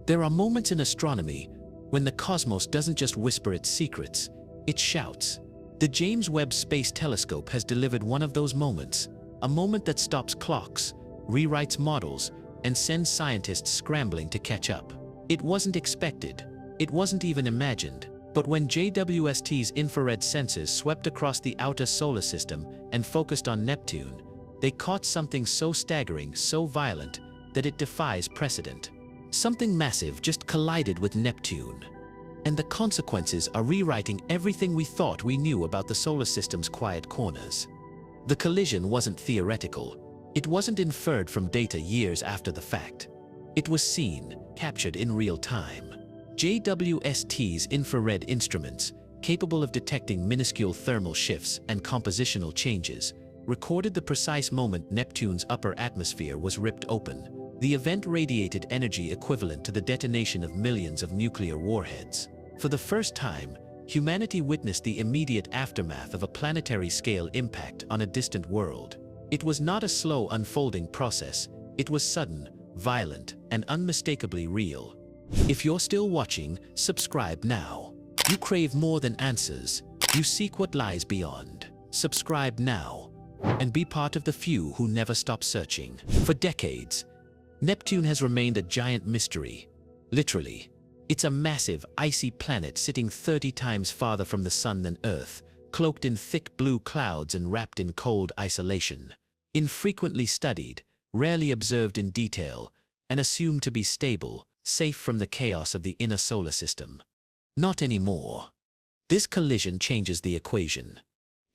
There are moments in astronomy when the cosmos doesn't just whisper its secrets, it shouts. The James Webb Space Telescope has delivered one of those moments, a moment that stops clocks, rewrites models, and sends scientists scrambling to catch up. It wasn't expected, it wasn't even imagined, but when JWST's infrared sensors swept across the outer solar system and focused on Neptune, they caught something so staggering, so violent, that it defies precedent. Something massive just collided with Neptune. And the consequences are rewriting everything we thought we knew about the solar system's quiet corners. The collision wasn't theoretical. It wasn't inferred from data years after the fact. It was seen, captured in real time. JWST's infrared instruments, capable of detecting minuscule thermal shifts and compositional changes, recorded the precise moment Neptune's upper atmosphere was ripped open. The event radiated energy equivalent to the detonation of millions of nuclear warheads. For the first time, humanity witnessed the immediate aftermath of a planetary-scale impact on a distant world. It was not a slow unfolding process, it was sudden, violent, and unmistakably real. If you're still watching, subscribe now. You crave more than answers, you seek what lies beyond. Subscribe now, and be part of the few who never stop searching. For decades, Neptune has remained a giant mystery. Literally, it's a massive, icy planet sitting 30 times farther from the sun than Earth, cloaked in thick blue clouds and wrapped in cold isolation. Infrequently studied, rarely observed in detail, and assumed to be stable, safe from the chaos of the inner solar system. Not anymore. This collision changes the equation,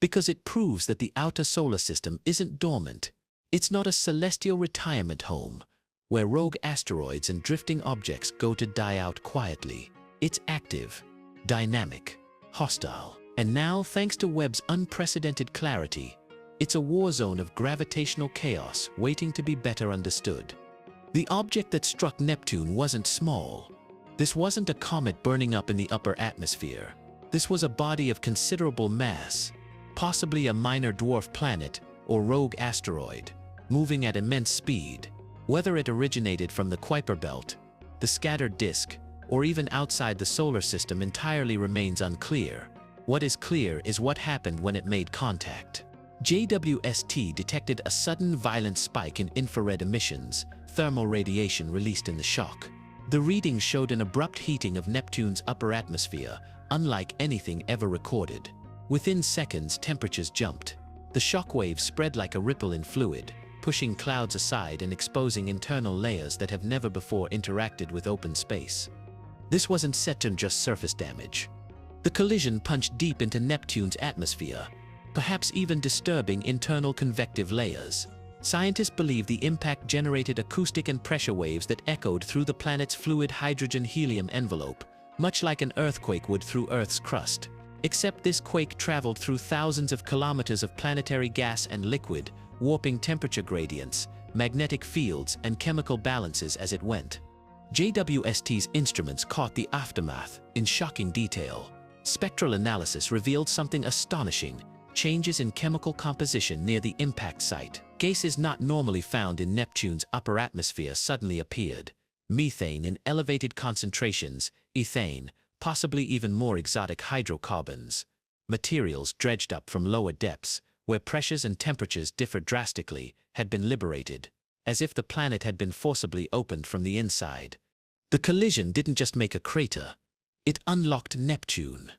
because it proves that the outer solar system isn't dormant. It's not a celestial retirement home, where rogue asteroids and drifting objects go to die out quietly. It's active, dynamic, hostile. And now, thanks to Webb's unprecedented clarity, it's a war zone of gravitational chaos waiting to be better understood. The object that struck Neptune wasn't small. This wasn't a comet burning up in the upper atmosphere. This was a body of considerable mass, possibly a minor dwarf planet or rogue asteroid, moving at immense speed. Whether it originated from the Kuiper belt, the scattered disk, or even outside the solar system entirely remains unclear. What is clear is what happened when it made contact. JWST detected a sudden violent spike in infrared emissions, thermal radiation released in the shock. The readings showed an abrupt heating of Neptune's upper atmosphere, unlike anything ever recorded. Within seconds, temperatures jumped. The shock wave spread like a ripple in fluid, pushing clouds aside and exposing internal layers that have never before interacted with open space. This wasn't set on just surface damage. The collision punched deep into Neptune's atmosphere, perhaps even disturbing internal convective layers. Scientists believe the impact generated acoustic and pressure waves that echoed through the planet's fluid hydrogen-helium envelope, much like an earthquake would through Earth's crust. Except this quake traveled through thousands of kilometers of planetary gas and liquid, warping temperature gradients, magnetic fields, and chemical balances as it went. JWST's instruments caught the aftermath in shocking detail. Spectral analysis revealed something astonishing: changes in chemical composition near the impact site. Gases not normally found in Neptune's upper atmosphere suddenly appeared. Methane in elevated concentrations, ethane, possibly even more exotic hydrocarbons. Materials dredged up from lower depths, where pressures and temperatures differed drastically, had been liberated, as if the planet had been forcibly opened from the inside. The collision didn't just make a crater, it unlocked Neptune.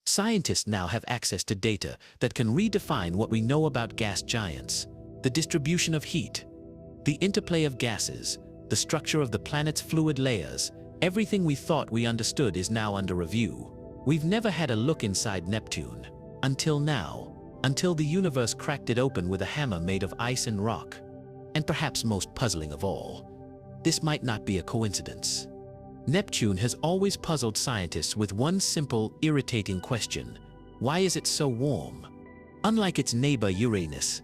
Scientists now have access to data that can redefine what we know about gas giants: the distribution of heat, the interplay of gases, the structure of the planet's fluid layers. Everything we thought we understood is now under review. We've never had a look inside Neptune. Until now. Until the universe cracked it open with a hammer made of ice and rock. And perhaps most puzzling of all, this might not be a coincidence. Neptune has always puzzled scientists with one simple, irritating question: why is it so warm? Unlike its neighbor Uranus,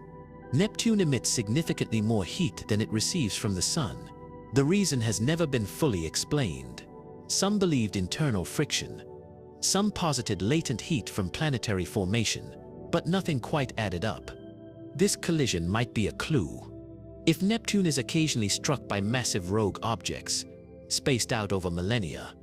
Neptune emits significantly more heat than it receives from the sun. The reason has never been fully explained. Some believed internal friction. Some posited latent heat from planetary formation, but nothing quite added up. This collision might be a clue. If Neptune is occasionally struck by massive rogue objects, spaced out over millennia,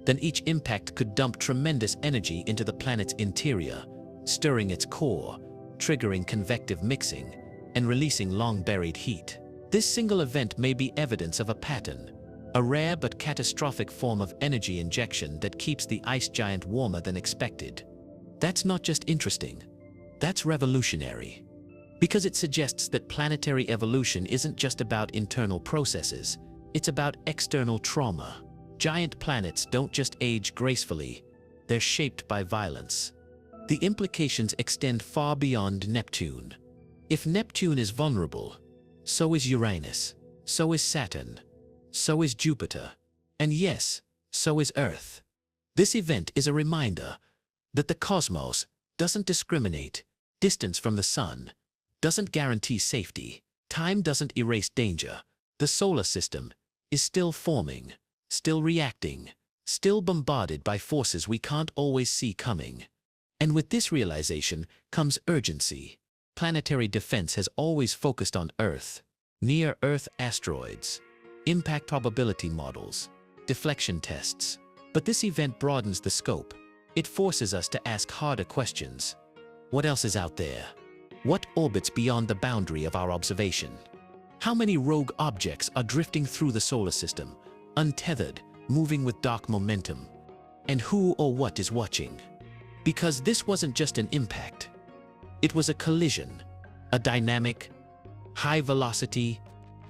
then each impact could dump tremendous energy into the planet's interior, stirring its core, triggering convective mixing, and releasing long-buried heat. This single event may be evidence of a pattern, a rare but catastrophic form of energy injection that keeps the ice giant warmer than expected. That's not just interesting, that's revolutionary. Because it suggests that planetary evolution isn't just about internal processes, it's about external trauma. Giant planets don't just age gracefully, they're shaped by violence. The implications extend far beyond Neptune. If Neptune is vulnerable, so is Uranus, so is Saturn, so is Jupiter, and yes, so is Earth. This event is a reminder that the cosmos doesn't discriminate. Distance from the sun doesn't guarantee safety. Time doesn't erase danger. The solar system is still forming, still reacting, still bombarded by forces we can't always see coming. And with this realization comes urgency. Planetary defense has always focused on Earth, near-Earth asteroids, impact probability models, deflection tests. But this event broadens the scope. It forces us to ask harder questions. What else is out there? What orbits beyond the boundary of our observation? How many rogue objects are drifting through the solar system, untethered, moving with dark momentum? And who or what is watching? Because this wasn't just an impact. It was a collision, a dynamic, high-velocity,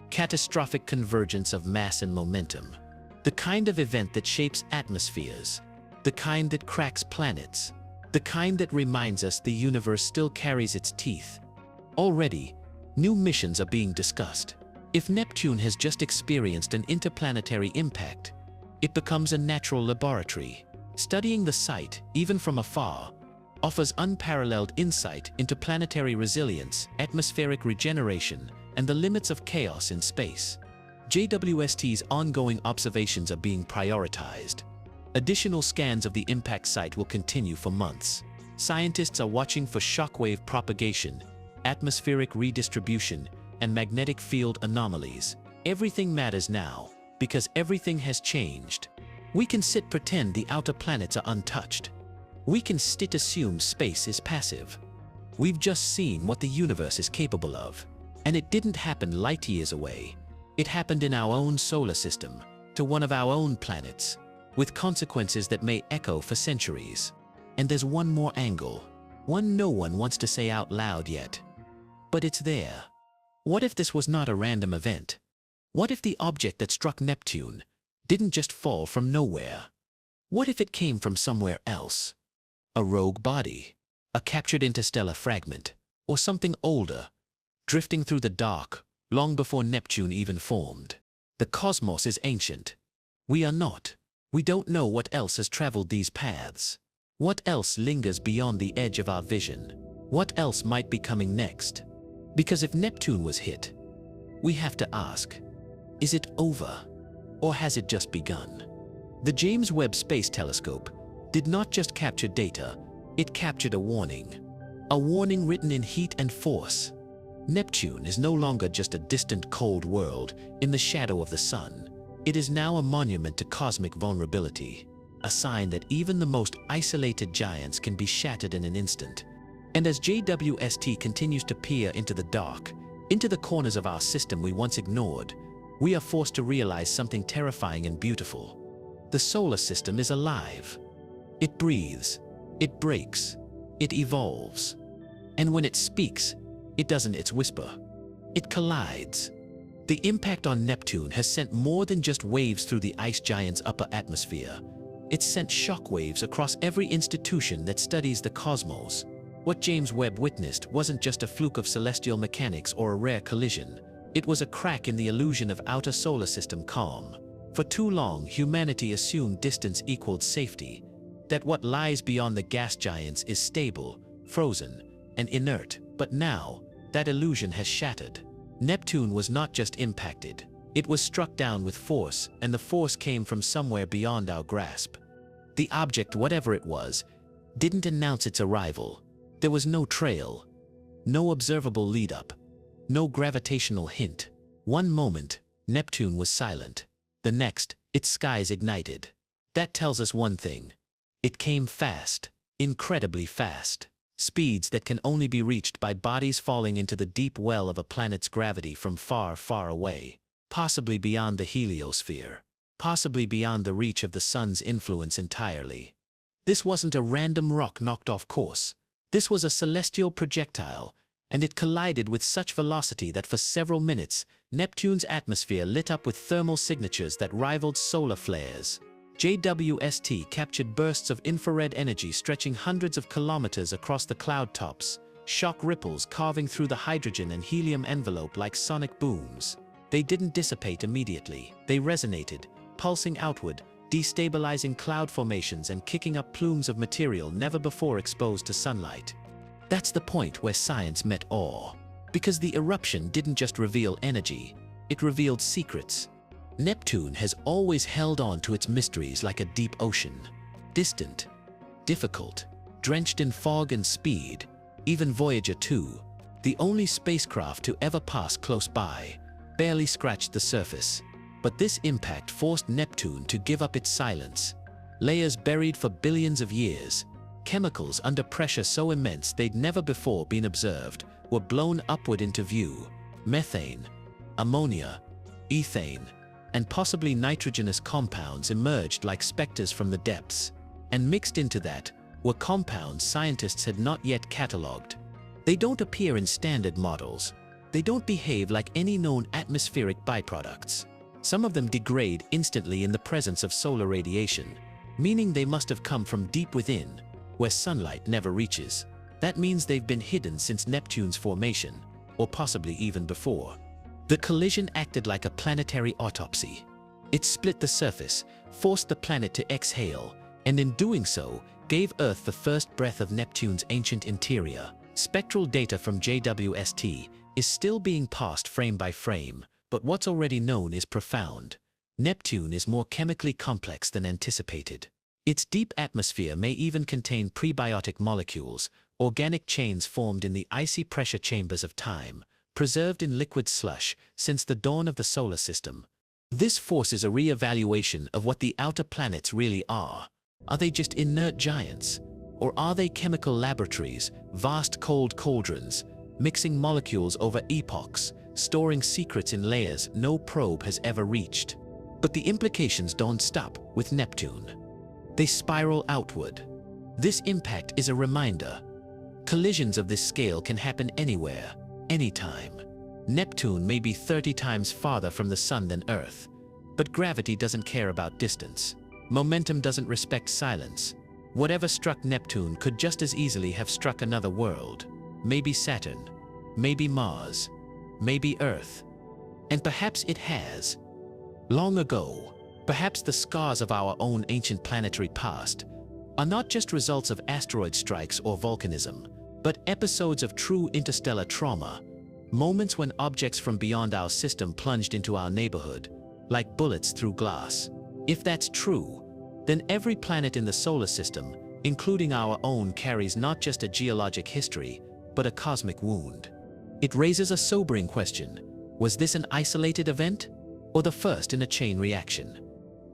catastrophic convergence of mass and momentum. The kind of event that shapes atmospheres, the kind that cracks planets, the kind that reminds us the universe still carries its teeth. Already, new missions are being discussed. If Neptune has just experienced an interplanetary impact, it becomes a natural laboratory. Studying the site, even from afar, offers unparalleled insight into planetary resilience, atmospheric regeneration, and the limits of chaos in space. JWST's ongoing observations are being prioritized. Additional scans of the impact site will continue for months. Scientists are watching for shockwave propagation, atmospheric redistribution, and magnetic field anomalies. Everything matters now, because everything has changed. We can pretend the outer planets are untouched. We can assume space is passive. We've just seen what the universe is capable of. And it didn't happen light years away. It happened in our own solar system, to one of our own planets, with consequences that may echo for centuries. And there's one more angle, one no one wants to say out loud yet. But it's there. What if this was not a random event? What if the object that struck Neptune didn't just fall from nowhere? What if it came from somewhere else? A rogue body, a captured interstellar fragment, or something older, drifting through the dark, long before Neptune even formed. The cosmos is ancient. We are not. We don't know what else has traveled these paths. What else lingers beyond the edge of our vision? What else might be coming next? Because if Neptune was hit, we have to ask, is it over? Or has it just begun? The James Webb Space Telescope did not just capture data, it captured a warning. A warning written in heat and force. Neptune is no longer just a distant cold world in the shadow of the sun. It is now a monument to cosmic vulnerability, a sign that even the most isolated giants can be shattered in an instant. And as JWST continues to peer into the dark, into the corners of our system we once ignored, we are forced to realize something terrifying and beautiful. The solar system is alive. It breathes, it breaks, it evolves. And when it speaks, it doesn't whisper. It collides. The impact on Neptune has sent more than just waves through the ice giant's upper atmosphere. It's sent shockwaves across every institution that studies the cosmos. What James Webb witnessed wasn't just a fluke of celestial mechanics or a rare collision. It was a crack in the illusion of outer solar system calm. For too long, humanity assumed distance equaled safety, that what lies beyond the gas giants is stable, frozen, and inert. But now, that illusion has shattered. Neptune was not just impacted. It was struck down with force, and the force came from somewhere beyond our grasp. The object, whatever it was, didn't announce its arrival. There was no trail, no observable lead-up, no gravitational hint. One moment, Neptune was silent. The next, its skies ignited. That tells us one thing. It came fast, incredibly fast. Speeds that can only be reached by bodies falling into the deep well of a planet's gravity from far, far away, possibly beyond the heliosphere, possibly beyond the reach of the sun's influence entirely. This wasn't a random rock knocked off course. This was a celestial projectile, and it collided with such velocity that for several minutes, Neptune's atmosphere lit up with thermal signatures that rivaled solar flares. JWST captured bursts of infrared energy stretching hundreds of kilometers across the cloud tops, shock ripples carving through the hydrogen and helium envelope like sonic booms. They didn't dissipate immediately. They resonated, pulsing outward, destabilizing cloud formations and kicking up plumes of material never before exposed to sunlight. That's the point where science met awe. Because the eruption didn't just reveal energy, it revealed secrets. Neptune has always held on to its mysteries like a deep ocean. Distant, difficult, drenched in fog and speed. Even Voyager 2, the only spacecraft to ever pass close by, barely scratched the surface. But this impact forced Neptune to give up its silence. Layers buried for billions of years, chemicals under pressure so immense they'd never before been observed, were blown upward into view. Methane, ammonia, ethane, and possibly nitrogenous compounds emerged like specters from the depths. And mixed into that were compounds scientists had not yet catalogued. They don't appear in standard models. They don't behave like any known atmospheric byproducts. Some of them degrade instantly in the presence of solar radiation, meaning they must have come from deep within, where sunlight never reaches. That means they've been hidden since Neptune's formation, or possibly even before. The collision acted like a planetary autopsy. It split the surface, forced the planet to exhale, and in doing so, gave Earth the first breath of Neptune's ancient interior. Spectral data from JWST is still being passed frame by frame, but what's already known is profound. Neptune is more chemically complex than anticipated. Its deep atmosphere may even contain prebiotic molecules, organic chains formed in the icy pressure chambers of time, preserved in liquid slush since the dawn of the solar system. This forces a re-evaluation of what the outer planets really are. Are they just inert giants? Or are they chemical laboratories, vast cold cauldrons, mixing molecules over epochs, storing secrets in layers no probe has ever reached? But the implications don't stop with Neptune. They spiral outward. This impact is a reminder. Collisions of this scale can happen anywhere, anytime. Neptune may be 30 times farther from the Sun than Earth, but gravity doesn't care about distance. Momentum doesn't respect silence. Whatever struck Neptune could just as easily have struck another world. Maybe Saturn, maybe Mars, maybe Earth. And perhaps it has. Long ago, perhaps the scars of our own ancient planetary past are not just results of asteroid strikes or volcanism, but episodes of true interstellar trauma, moments when objects from beyond our system plunged into our neighborhood, like bullets through glass. If that's true, then every planet in the solar system, including our own, carries not just a geologic history, but a cosmic wound. It raises a sobering question. Was this an isolated event, or the first in a chain reaction?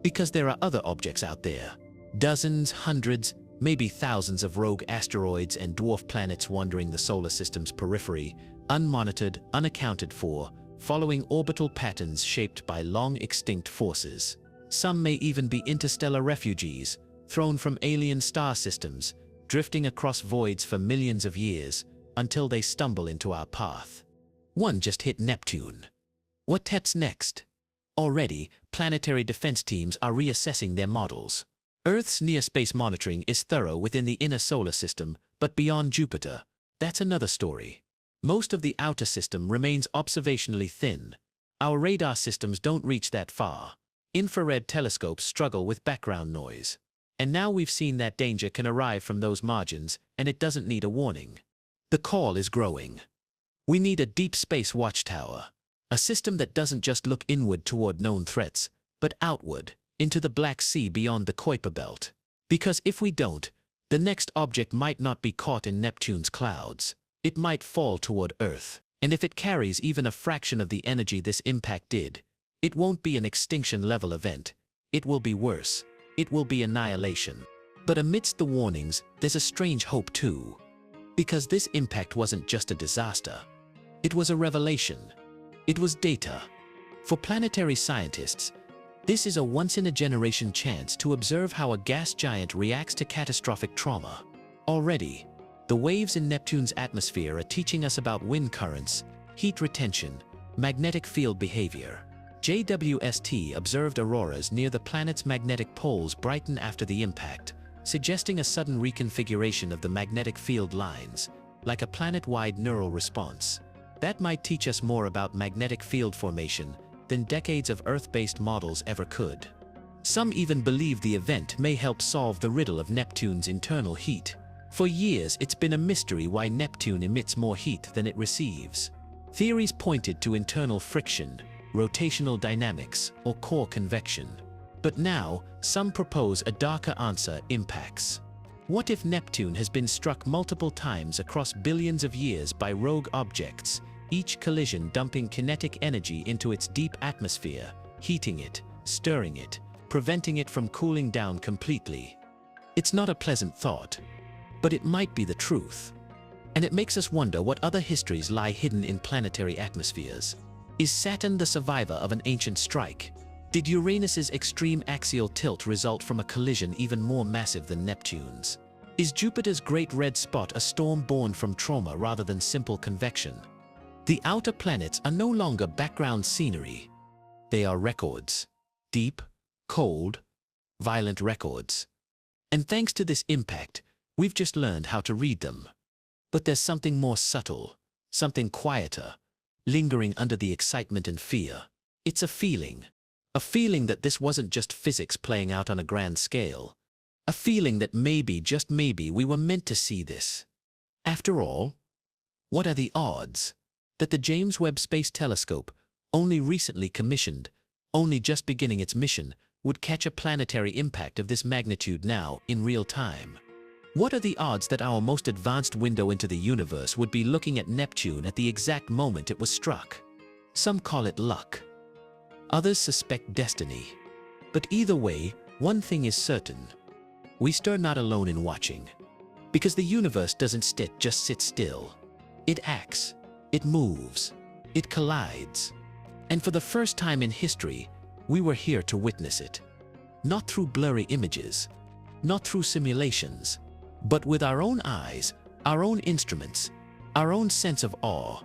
Because there are other objects out there. Dozens, hundreds, maybe thousands of rogue asteroids and dwarf planets wandering the solar system's periphery, unmonitored, unaccounted for, following orbital patterns shaped by long-extinct forces. Some may even be interstellar refugees, thrown from alien star systems, drifting across voids for millions of years, until they stumble into our path. One just hit Neptune. What taps next? Already, planetary defense teams are reassessing their models. Earth's near-space monitoring is thorough within the inner solar system, but beyond Jupiter, that's another story. Most of the outer system remains observationally thin. Our radar systems don't reach that far. Infrared telescopes struggle with background noise. And now we've seen that danger can arrive from those margins, and it doesn't need a warning. The call is growing. We need a deep space watchtower, a system that doesn't just look inward toward known threats, but outward, into the Black Sea beyond the Kuiper Belt. Because if we don't, the next object might not be caught in Neptune's clouds. It might fall toward Earth. And if it carries even a fraction of the energy this impact did, it won't be an extinction-level event. It will be worse. It will be annihilation. But amidst the warnings, there's a strange hope too. Because this impact wasn't just a disaster. It was a revelation. It was data. For planetary scientists, this is a once-in-a-generation chance to observe how a gas giant reacts to catastrophic trauma. Already, the waves in Neptune's atmosphere are teaching us about wind currents, heat retention, magnetic field behavior. JWST observed auroras near the planet's magnetic poles brighten after the impact, suggesting a sudden reconfiguration of the magnetic field lines, like a planet-wide neural response. That might teach us more about magnetic field formation than decades of Earth-based models ever could. Some even believe the event may help solve the riddle of Neptune's internal heat. For years, it's been a mystery why Neptune emits more heat than it receives. Theories pointed to internal friction, rotational dynamics, or core convection. But now, some propose a darker answer: impacts. What if Neptune has been struck multiple times across billions of years by rogue objects, each collision dumping kinetic energy into its deep atmosphere, heating it, stirring it, preventing it from cooling down completely? It's not a pleasant thought, but it might be the truth. And it makes us wonder what other histories lie hidden in planetary atmospheres. Is Saturn the survivor of an ancient strike? Did Uranus's extreme axial tilt result from a collision even more massive than Neptune's? Is Jupiter's great red spot a storm born from trauma rather than simple convection? The outer planets are no longer background scenery. They are records. Deep, cold, violent records. And thanks to this impact, we've just learned how to read them. But there's something more subtle, something quieter, lingering under the excitement and fear. It's a feeling that this wasn't just physics playing out on a grand scale. A feeling that maybe, just maybe, we were meant to see this. After all, what are the odds that the James Webb Space Telescope, only recently commissioned, only just beginning its mission, would catch a planetary impact of this magnitude now, in real time? What are the odds that our most advanced window into the universe would be looking at Neptune at the exact moment it was struck? Some call it luck. Others suspect destiny. But either way, one thing is certain. We stir not alone in watching. Because the universe doesn't just sit still. It acts, it moves, it collides. And for the first time in history, we were here to witness it. Not through blurry images, not through simulations, but with our own eyes, our own instruments, our own sense of awe.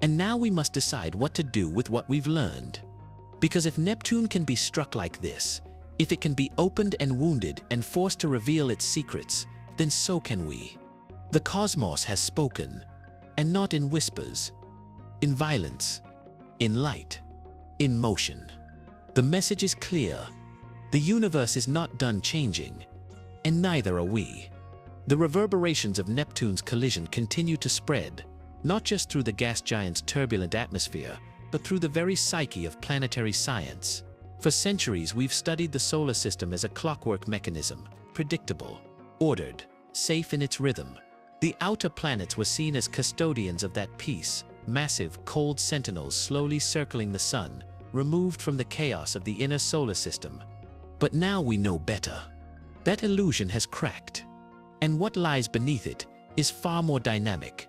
And now we must decide what to do with what we've learned. Because if Neptune can be struck like this, if it can be opened and wounded and forced to reveal its secrets, then so can we. The cosmos has spoken, and not in whispers, in violence, in light, in motion. The message is clear. The universe is not done changing, and neither are we. The reverberations of Neptune's collision continue to spread, not just through the gas giant's turbulent atmosphere, but through the very psyche of planetary science. For centuries, we've studied the solar system as a clockwork mechanism, predictable, ordered, safe in its rhythm. The outer planets were seen as custodians of that peace, massive, cold sentinels slowly circling the sun, removed from the chaos of the inner solar system. But now we know better. That illusion has cracked. And what lies beneath it is far more dynamic,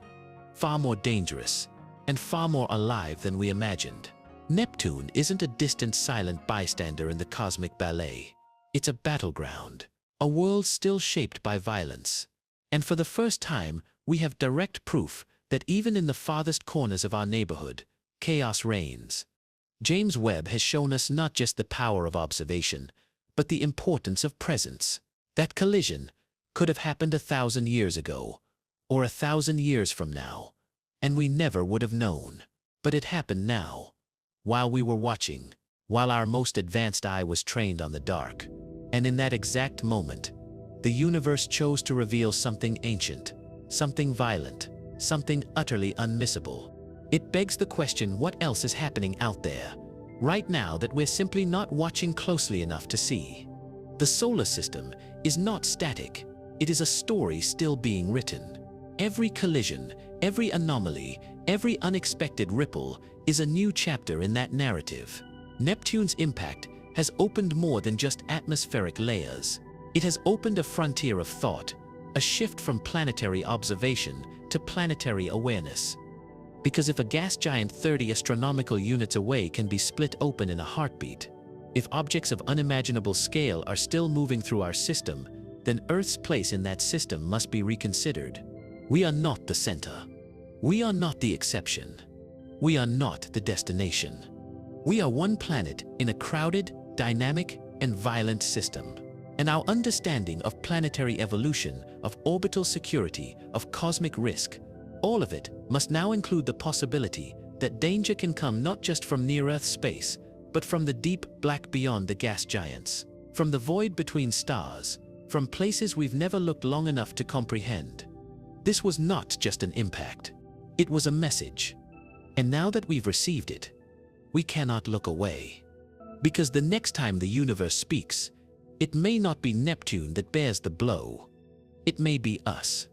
far more dangerous, and far more alive than we imagined. Neptune isn't a distant, silent bystander in the cosmic ballet. It's a battleground, a world still shaped by violence. And for the first time, we have direct proof that even in the farthest corners of our neighborhood, chaos reigns. James Webb has shown us not just the power of observation, but the importance of presence. That collision could have happened 1,000 years ago, or 1,000 years from now, and we never would have known. But it happened now, while we were watching, while our most advanced eye was trained on the dark. And in that exact moment, the universe chose to reveal something ancient, something violent, something utterly unmissable. It begs the question, what else is happening out there, right now, that we're simply not watching closely enough to see? The solar system is not static. It is a story still being written. Every collision, every anomaly, every unexpected ripple is a new chapter in that narrative. Neptune's impact has opened more than just atmospheric layers. It has opened a frontier of thought, a shift from planetary observation to planetary awareness. Because if a gas giant 30 astronomical units away can be split open in a heartbeat, if objects of unimaginable scale are still moving through our system, then Earth's place in that system must be reconsidered. We are not the center. We are not the exception. We are not the destination. We are one planet in a crowded, dynamic, and violent system. And our understanding of planetary evolution, of orbital security, of cosmic risk, all of it must now include the possibility that danger can come not just from near-Earth space, but from the deep black beyond the gas giants, from the void between stars, from places we've never looked long enough to comprehend. This was not just an impact. It was a message. And now that we've received it, we cannot look away. Because the next time the universe speaks, it may not be Neptune that bears the blow. It may be us.